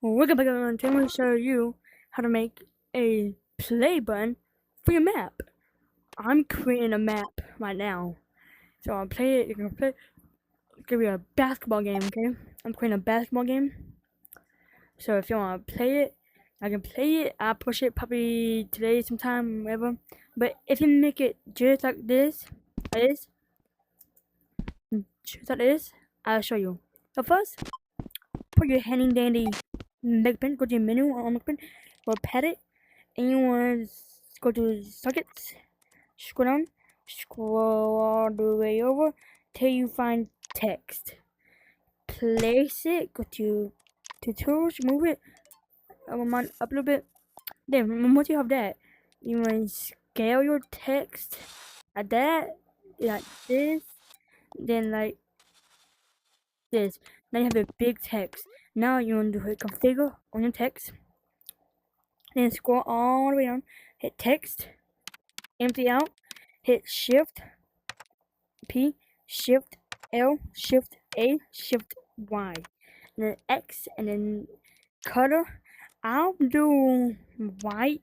Welcome back everyone. Today I'm going to show you how to make a play button for your map. I'm creating a map right now. So I'll play it. You're going to play it. It's going to be a basketball game, okay? I'm creating a basketball game. So if you want to play it, I can play it. I'll push it probably today sometime, whatever. But if you make it just like this, I'll show you. So first, put your handy dandy MacBook, go to your menu on MacBook, go pet it, and you want to go to sockets, scroll down, scroll all the way over till you find text. Place it, go to tools, move it up a little bit. Then once you have that, you want to scale your text like that, like this, then like this. Now you have a big text. Now you want to hit configure on your text. Then scroll all the way down, hit text, empty out, hit shift P, shift L, shift A, shift Y, and then X, and then color. I'll do white,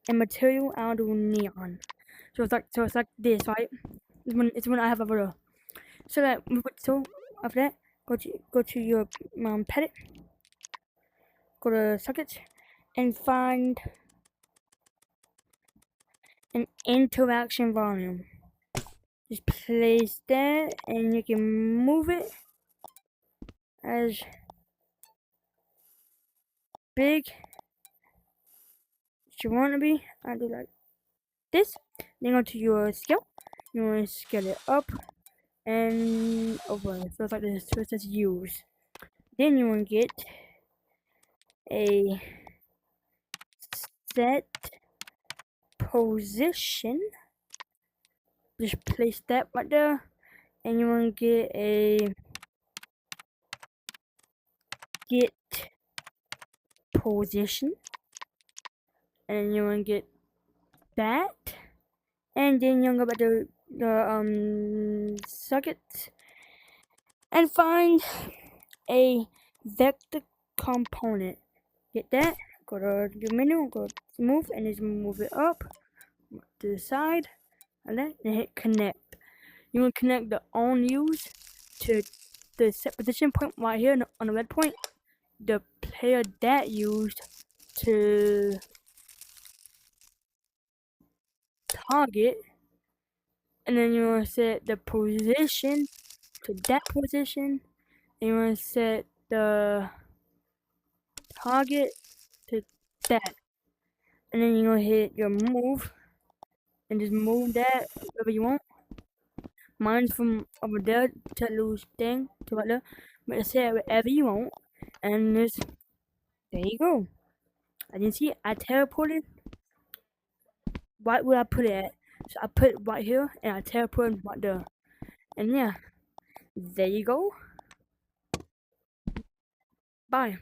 and material I'll do neon. So it's like this, right? It's when I have a photo. So after that, go to your palette, go to sockets, and find an interaction volume. Just place that, and you can move it as big as you want to be. I do like this. Then go to your scale. You want to scale it up and over. So it's like this. So it says use. Then you want to get a set position. Just place that right there. And you want to get a get position. And you want to get that. And then you'll go back to the socket and find a vector component. Get that, go to your menu, go to move, and just move it up to the side, and then hit connect. You want to connect the on use to the set position point right here on the red point, the player that used to target, and then you want to set the position to that position, and you want to set the target to that, and then you're gonna hit your move and just move that wherever you want. Mine's from over there to lose thing to right there, but set it wherever you want, and just there you go. I didn't see it. I teleported right where I put it at. So I put it right here, and I teleported right there. And yeah, there you go. Bye.